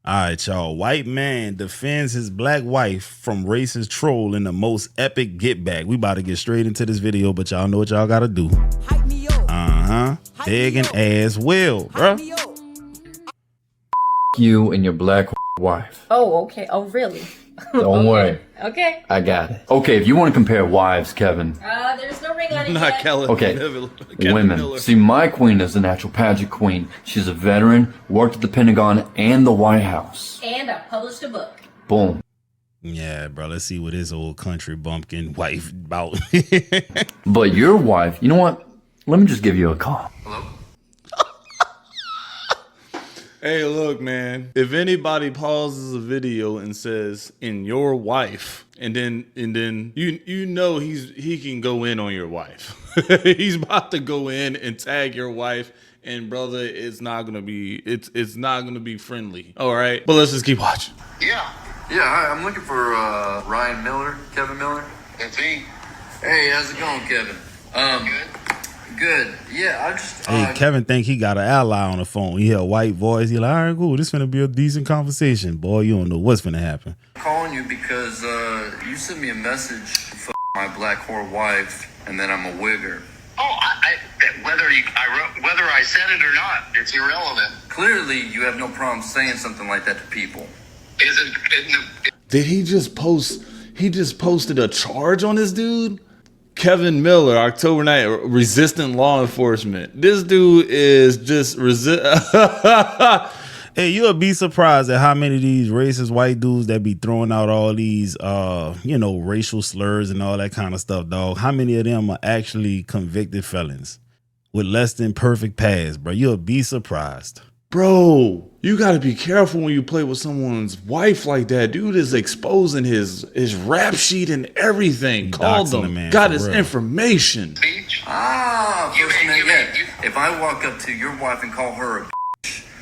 All right, y'all. White man defends his black wife from racist troll in the most epic get back. We about to get straight into this video, but y'all know what y'all gotta do. Begging ass will, bruh. You and your black wife. Oh, okay. Oh, really? Don't worry. Okay. I got it. Okay, if you want to compare wives, Kevin. There's no ring on it Not yet. Kelly. Okay, Kevin women. Miller. See, my queen is the natural pageant queen. She's a veteran, worked at the Pentagon and the White House. And I published a book. Boom. Yeah, bro. Let's see what his old country bumpkin wife about. But your wife, you know what? Let me just give you a call. Hello? Hey, look, man. If anybody pauses a video and says "in your wife," and then you know he can go in on your wife. He's about to go in and tag your wife, and brother, it's not gonna be friendly. All right, but let's just keep watching. Yeah, hi, I'm looking for Ryan Miller, Kevin Miller. That's me. Hey, how's it going, Kevin? Good. Yeah, I just... Hey, Kevin think he got an ally on the phone. He hear a white voice. He like, all right, cool. This finna be a decent conversation. Boy, you don't know what's finna happen. calling you because you sent me a message, f my black whore wife, and then I'm a wigger. Oh, whether I said it or not, it's irrelevant. Clearly, you have no problem saying something like that to people. Did he just post? He just posted a charge on this dude? Kevin Miller, October 9th, resistant law enforcement. This dude is just Hey, you'll be surprised at how many of these racist white dudes that be throwing out all these, racial slurs and all that kind of stuff, dog. How many of them are actually convicted felons with less than perfect past, bro? You'll be surprised. Bro, you got to be careful when you play with someone's wife like that. Dude is exposing his rap sheet and everything. Called them, got his information. If I walk up to your wife and call her a bitch,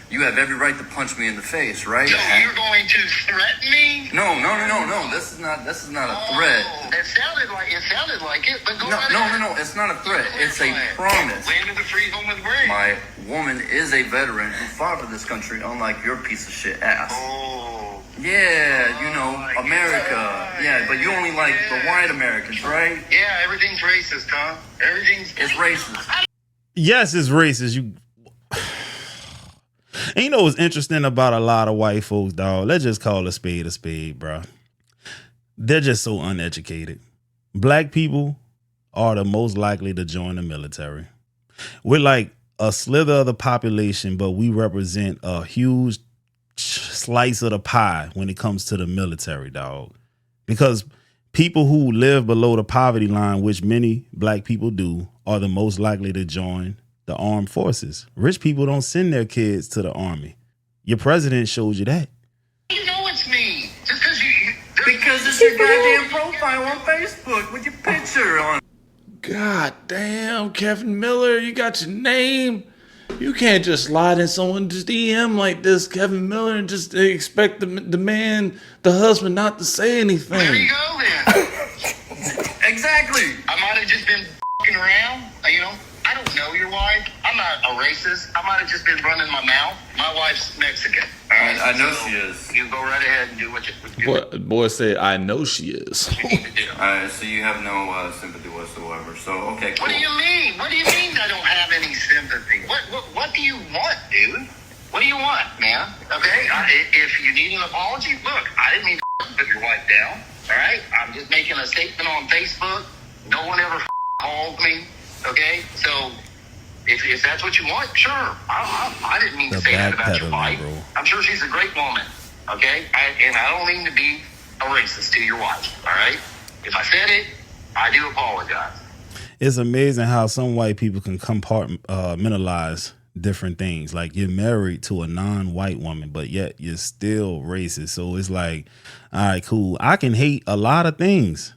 you have every right to punch me in the face, right? So you're going to threaten me? No. This is not a threat. It sounded like it, but go right No. ahead. It's not a threat. It's a promise. Land of the free home with grace. My woman is a veteran who fought for this country, unlike your piece of shit ass. Oh. Yeah, America. Yeah, but you only like the white Americans, right? Yeah, everything's racist, huh? It's racist. Yes, it's racist. And you know what's interesting about a lot of white folks, dog? Let's just call a spade, bro. They're just so uneducated. Black people are the most likely to join the military. We're like a slither of the population, but we represent a huge slice of the pie when it comes to the military, dog. Because people who live below the poverty line, which many black people do, are the most likely to join the armed forces. Rich people don't send their kids to the army. Your president showed you that. You know it's me. Just Because it's your goddamn profile on Facebook with your picture on it. God damn, Kevin Miller, you got your name. You can't just slide in someone's DM like this, Kevin Miller, and just expect the husband not to say anything. There you go, then. Exactly. I might have just been f***ing around, I don't know your wife. I'm not a racist. I might have just been running my mouth. My wife's Mexican. All right? I know she is. You go right ahead and do what you do. Boy said, I know she is. What you need to do. Alright, so you have no sympathy whatsoever. So, okay, cool. What do you mean? What do you mean I don't have any sympathy? What do you want, dude? What do you want, man? Okay, if you need an apology, look, I didn't mean to put your wife down. All right, I'm just making a statement on Facebook. No one ever called me. Okay, so if that's what you want, sure. I didn't mean to say that about your wife. Bro. I'm sure she's a great woman. Okay, and I don't mean to be a racist to your wife. All right, if I said it, I do apologize. It's amazing how some white people can compartmentalize different things. Like you're married to a non-white woman, but yet you're still racist. So it's like, all right, cool. I can hate a lot of things,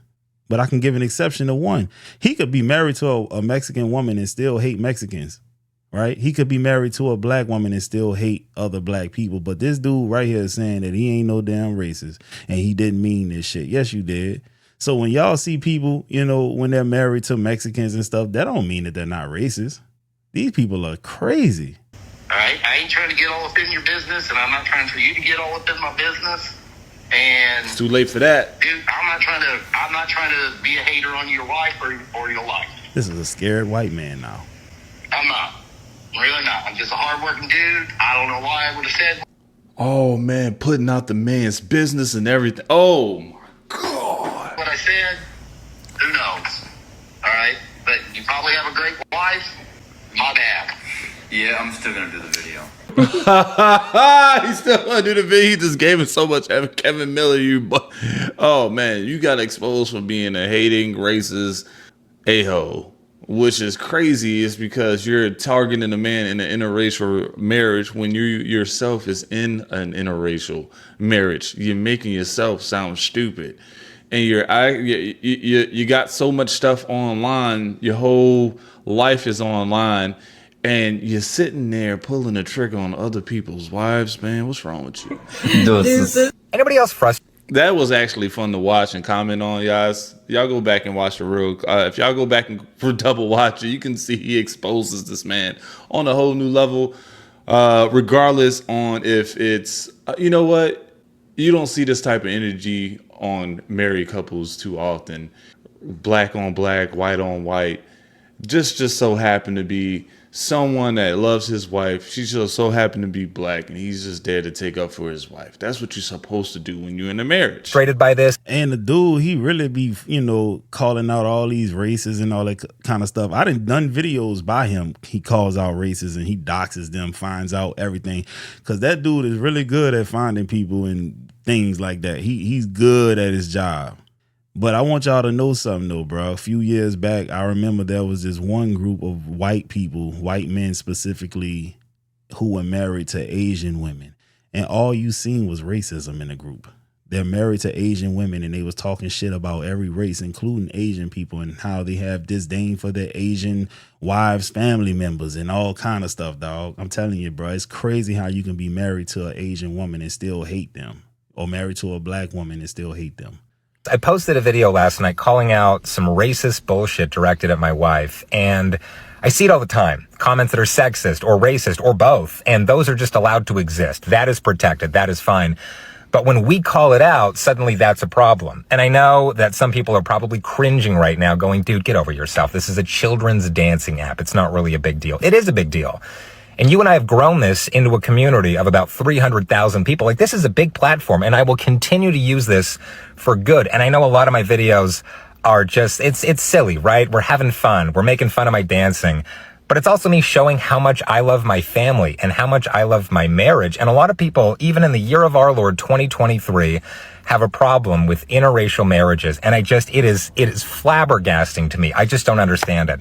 but I can give an exception to one. He could be married to a Mexican woman and still hate Mexicans, right? He could be married to a black woman and still hate other black people. But this dude right here is saying that he ain't no damn racist and he didn't mean this shit. Yes, you did. So when y'all see people, when they're married to Mexicans and stuff, that don't mean that they're not racist. These people are crazy. All right, I ain't trying to get all up in your business, and I'm not trying for you to get all up in my business. And It's too late for that. dude, I'm not trying to be a hater on your wife or your life. This is a scared white man now. I'm not. I'm really not. I'm just a hardworking dude. I don't know why I would have said Oh man, putting out the man's business and everything. Oh my God. what I said. Who knows? All right, but you probably have a great wife. My bad. Yeah, I'm still gonna do the video. He still gonna do the video. He just gave him so much. Kevin Miller, oh man, you got exposed for being a hating, racist a-hole, which is crazy. Is because you're targeting a man in an interracial marriage when you yourself is in an interracial marriage. You're making yourself sound stupid, and you got so much stuff online. Your whole life is online. And you're sitting there pulling a trigger on other people's wives, man. What's wrong with you? Anybody else frustrated? That was actually fun to watch and comment on, guys. Y'all go back and watch the real. If y'all go back and for double watch it, you can see he exposes this man on a whole new level. Regardless on if it's, you know what, you don't see this type of energy on married couples too often. Black on black, white on white. Just so happened to be someone that loves his wife. She just so happened to be black, and he's just there to take up for his wife. That's what you're supposed to do when you're in a marriage. By this? And the dude, he really be, calling out all these races and all that kind of stuff. I done videos by him. He calls out races and he doxes them, finds out everything. Because that dude is really good at finding people and things like that. He's good at his job. But I want y'all to know something, though, bro. A few years back, I remember there was this one group of white people, white men specifically, who were married to Asian women. And all you seen was racism in the group. They're married to Asian women, and they was talking shit about every race, including Asian people, and how they have disdain for their Asian wives, family members, and all kind of stuff, dog. I'm telling you, bro, it's crazy how you can be married to an Asian woman and still hate them, or married to a black woman and still hate them. I posted a video last night calling out some racist bullshit directed at my wife, and I see it all the time. Comments that are sexist or racist or both, and those are just allowed to exist. That is protected. That is fine. But when we call it out, suddenly that's a problem. And I know that some people are probably cringing right now going, dude, get over yourself. This is a children's dancing app. It's not really a big deal. It is a big deal. And you and I have grown this into a community of about 300,000 people. Like, this is a big platform, and I will continue to use this for good. And I know a lot of my videos are just, it's silly, right? We're having fun. We're making fun of my dancing. But it's also me showing how much I love my family and how much I love my marriage. And a lot of people, even in the year of our Lord, 2023, have a problem with interracial marriages. And it is flabbergasting to me. I just don't understand it.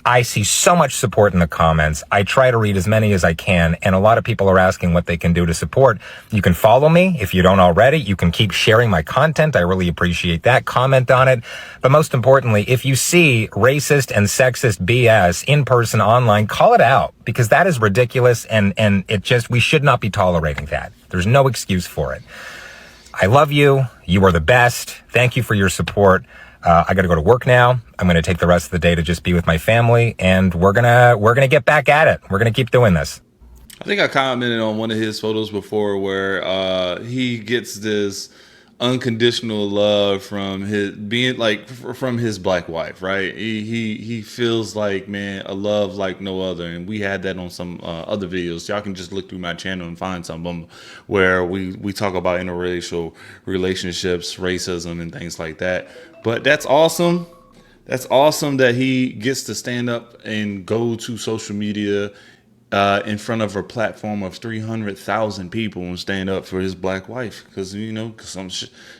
I see so much support in the comments. I try to read as many as I can, and a lot of people are asking what they can do to support. You can follow me if you don't already. You can keep sharing my content. I really appreciate that. Comment on it. But most importantly, if you see racist and sexist BS in person online, call it out, because that is ridiculous, and we should not be tolerating that. There's no excuse for it. I love you. You are the best. Thank you for your support. I got to go to work now. I'm going to take the rest of the day to just be with my family, and we're going to get back at it. We're going to keep doing this. I think I commented on one of his photos before where he gets this unconditional love from his black wife, right? He feels like, man, a love like no other. And we had that on some other videos. Y'all can just look through my channel and find some of them where we talk about interracial relationships, racism, and things like that. But that's awesome. That's awesome that he gets to stand up and go to social media in front of a platform of 300,000 people and stand up for his black wife. Because, some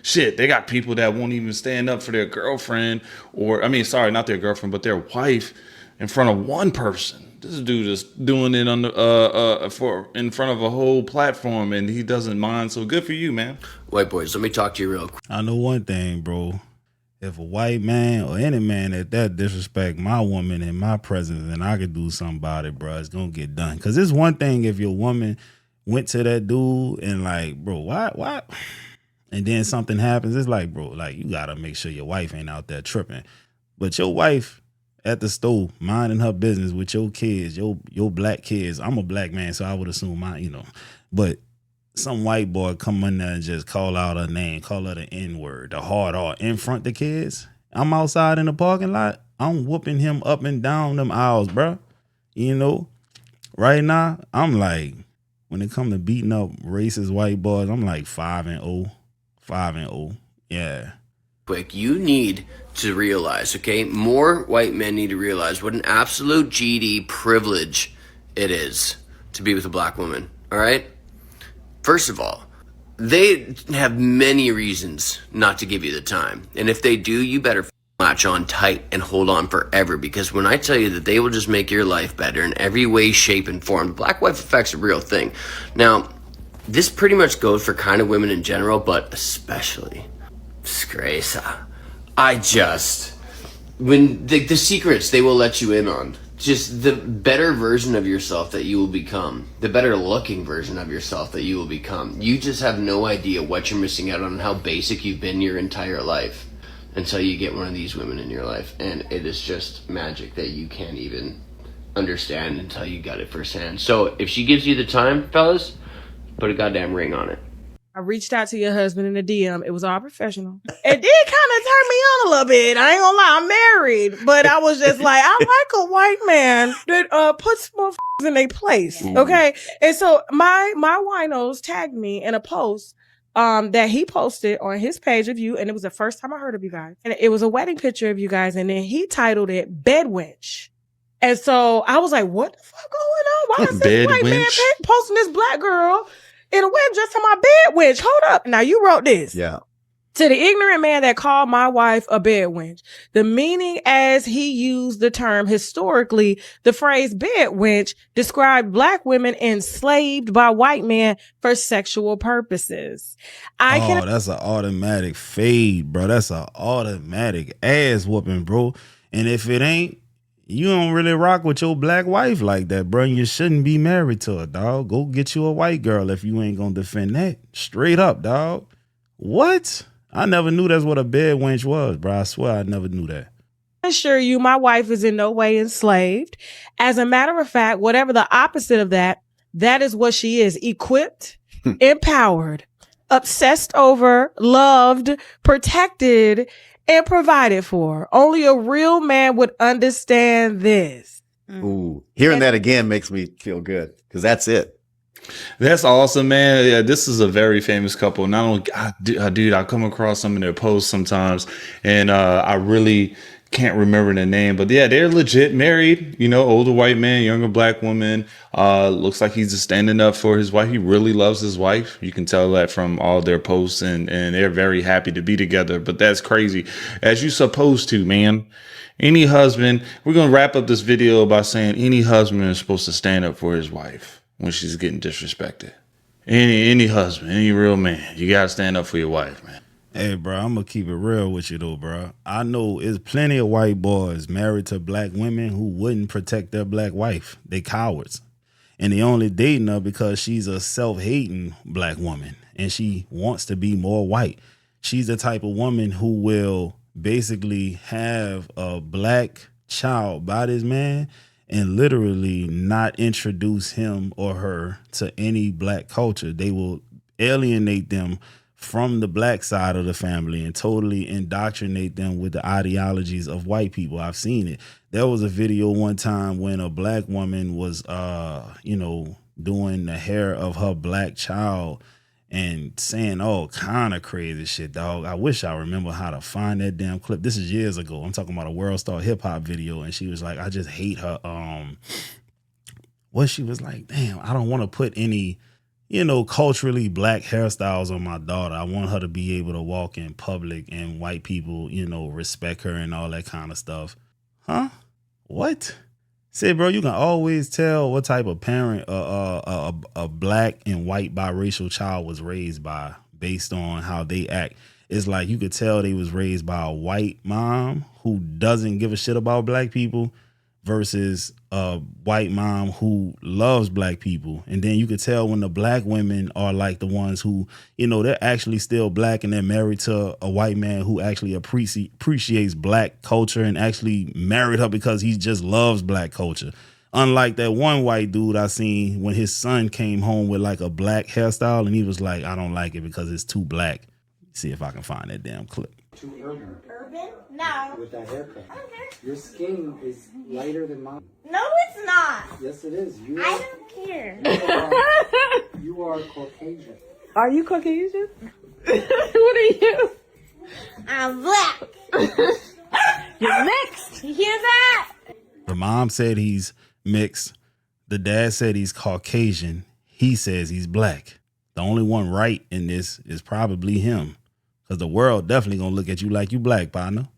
shit, they got people that won't even stand up for their girlfriend, not their girlfriend, but their wife in front of one person. This dude is doing it on in front of a whole platform, and he doesn't mind. So good for you, man. White boys, let me talk to you real quick. I know one thing, bro. If a white man or any man that disrespect my woman in my presence, and I could do something about it, bro, it's gonna get done. Because it's one thing if your woman went to that dude and like, bro, why? And then something happens. It's like, bro, like, you gotta make sure your wife ain't out there tripping. But your wife at the store, minding her business with your kids, your black kids. I'm a black man, so I would assume but some white boy come in there and just call out her name, call her the N-word, the hard R, in front of the kids. I'm outside in the parking lot. I'm whooping him up and down them aisles, bro. Right now, I'm like, when it come to beating up racist white boys, I'm like 5-0. 5-0. Yeah. Quick, you need to realize, okay? More white men need to realize what an absolute GD privilege it is to be with a black woman, all right? First of all, they have many reasons not to give you the time. And if they do, you better latch on tight and hold on forever, because when I tell you that they will just make your life better in every way, shape, and form, the black wife effect's a real thing. Now, this pretty much goes for kind of women in general, but especially Disgrace. When the secrets they will let you in on, just the better version of yourself that you will become, the better looking version of yourself that you will become. You just have no idea what you're missing out on and how basic you've been your entire life until you get one of these women in your life. And it is just magic that you can't even understand until you got it firsthand. So if she gives you the time, fellas, put a goddamn ring on it. I reached out to your husband in the DM. It was all professional. It did kind of turn me on a little bit. I ain't gonna lie, I'm married, but I was just like, I like a white man that puts motherfuckers in their place. Okay. And so my winos tagged me in a post that he posted on his page of you, and it was the first time I heard of you guys. And it was a wedding picture of you guys, and then he titled it Bed Wench. And so I was like, what the fuck going on? Why is this white man posting this black girl in a wedding dress to my bed wench? Hold up. Now you wrote this. Yeah. To the ignorant man that called my wife a bed wench, the meaning as he used the term historically, the phrase bed wench described black women enslaved by white men for sexual purposes. That's an automatic fade, bro. That's an automatic ass whooping, bro. And if it ain't, you don't really rock with your black wife like that, bro. You shouldn't be married to her, dog. Go get you a white girl if you ain't gonna defend that. Straight up, dog. What? I never knew that's what a bed wench was, bro. I swear I never knew that. I assure you, my wife is in no way enslaved. As a matter of fact, whatever the opposite of that, that is what she is. Equipped, empowered, obsessed over, loved, protected, and provided for. Only a real man would understand this. Ooh, hearing that again makes me feel good, because that's it. That's awesome, man. Yeah, this is a very famous couple. Not only, dude, I come across some of their posts sometimes, and I really can't remember the name, but yeah, they're legit married. Older white man, younger black woman. Looks like he's just standing up for his wife. He really loves his wife. You can tell that from all their posts, and they're very happy to be together. But that's crazy, as you're supposed to, man. Any husband, we're gonna wrap up this video by saying any husband is supposed to stand up for his wife when she's getting disrespected. Any husband, any real man, you gotta stand up for your wife, man. Hey, bro, I'm gonna keep it real with you though, bro. I know there's plenty of white boys married to black women who wouldn't protect their black wife. They cowards. And they only dating her because she's a self-hating black woman and she wants to be more white. She's the type of woman who will basically have a black child by this man and literally not introduce him or her to any black culture. They will alienate them from the black side of the family and totally indoctrinate them with the ideologies of white people. I've seen it. There was a video one time when a black woman was, doing the hair of her black child and saying all kind of crazy shit, dog. I wish I remember how to find that damn clip. This is years ago. I'm talking about a World Star Hip Hop video. And she was like, I just hate her. She was like, damn, I don't want to put any, culturally black hairstyles on my daughter. I want her to be able to walk in public and white people, respect her and all that kind of stuff. Huh? What? Say, bro, you can always tell what type of parent a black and white biracial child was raised by based on how they act. It's like you could tell they was raised by a white mom who doesn't give a shit about black people, versus a white mom who loves black people. And then you could tell when the black women are like the ones who, you know, they're actually still black and they're married to a white man who actually appreciates black culture and actually married her because he just loves black culture. Unlike that one white dude I seen when his son came home with like a black hairstyle and he was like, I don't like it because it's too black. See if I can find that damn clip. Too urban. Urban? No. With that haircut. Okay. Your skin is lighter than mine. No, it's not. Yes, it is. I don't care. You are Caucasian. Are you Caucasian? What are you? I'm black. You're mixed. You hear that? The mom said he's mixed. The dad said he's Caucasian. He says he's black. The only one right in this is probably him. Because the world definitely going to look at you like you black, partner.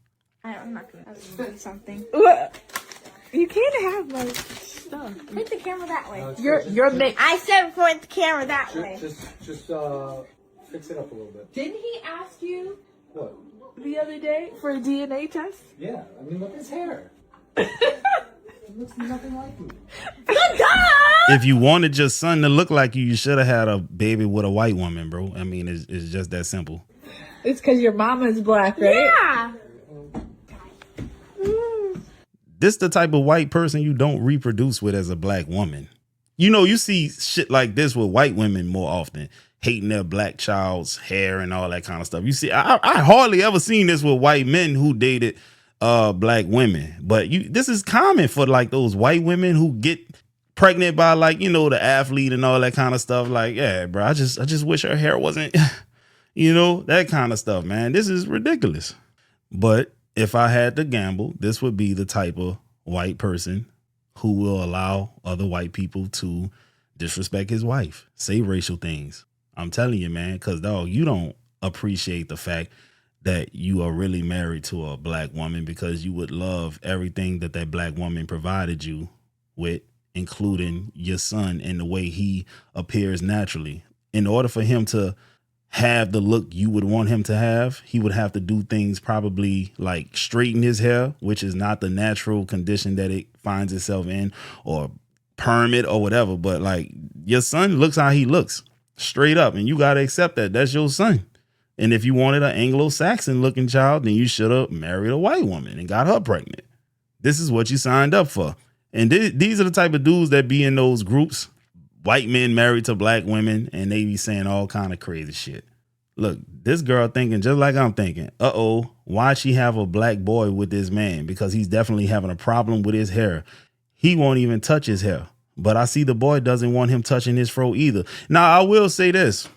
I'm not going to do something. What? You can't have like stuff. Point the camera that way. You're mixed. I said point the camera that way. Just fix it up a little bit. Didn't he ask you What? the other day for a DNA test? Yeah, I mean, look at his hair. It looks nothing like me. If you wanted your son to look like you should have had a baby with a white woman, bro. I mean, it's just that simple. It's because your mama is black, right? Yeah. This the type of white person you don't reproduce with as a black woman. You know, you see shit like this with white women more often, hating their black child's hair and all that kind of stuff. You see, I hardly ever seen this with white men who dated black women, but this is common for like those white women who get pregnant by like, you know, the athlete and all that kind of stuff. Like, yeah, bro, I just wish her hair wasn't, you know, that kind of stuff, man. This is ridiculous. But if I had to gamble, this would be the type of white person who will allow other white people to disrespect his wife, say racial things. I'm telling you, man, because, dog, you don't appreciate the fact that you are really married to a black woman because you would love everything that that black woman provided you with, including your son and the way he appears naturally. In order for him to have the look you would want him to have, he would have to do things probably like straighten his hair, which is not the natural condition that it finds itself in, or perm it or whatever. But like, your son looks how he looks, straight up, and you got to accept that. That's your son. And if you wanted an Anglo-Saxon looking child, then you should have married a white woman and got her pregnant. This is what you signed up for. And these are the type of dudes that be in those groups, white men married to black women, and they be saying all kind of crazy shit. Look, this girl thinking just like I'm thinking. Why'd she have a black boy with this man? Because he's definitely having a problem with his hair. He won't even touch his hair. But I see the boy doesn't want him touching his fro either. Now, I will say this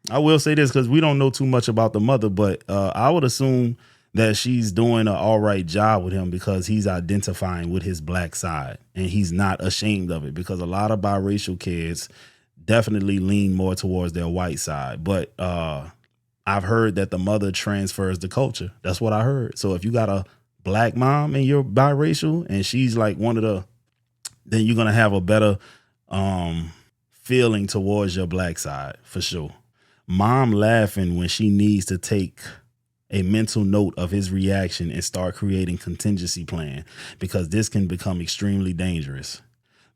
because we don't know too much about the mother, but I would assume that she's doing an all right job with him because he's identifying with his black side and he's not ashamed of it, because a lot of biracial kids definitely lean more towards their white side. But I've heard that the mother transfers the culture. That's what I heard. So if you got a black mom and you're biracial and she's like then you're going to have a better feeling towards your black side for sure. Mom laughing when she needs to take a mental note of his reaction and start creating contingency plan, because this can become extremely dangerous.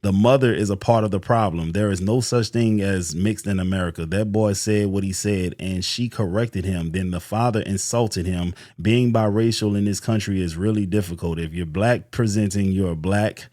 The mother is a part of the problem. There is no such thing as mixed in America. That boy said what he said and she corrected him. Then the father insulted him. Being biracial in this country is really difficult. If you're black presenting, you're black,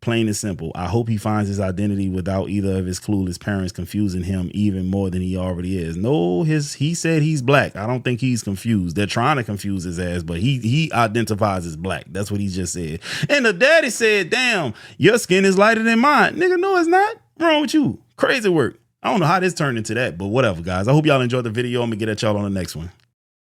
plain and simple. I hope he finds his identity without either of his clueless parents confusing him even more than he already is. No, he said he's black. I don't think he's confused. They're trying to confuse his ass, but he identifies as black. That's what he just said. And the daddy said, damn, your skin is lighter than mine. Nigga, no, it's not. What's wrong with you? Crazy work. I don't know how this turned into that, but whatever, guys. I hope y'all enjoyed the video. I'm gonna get at y'all on the next one.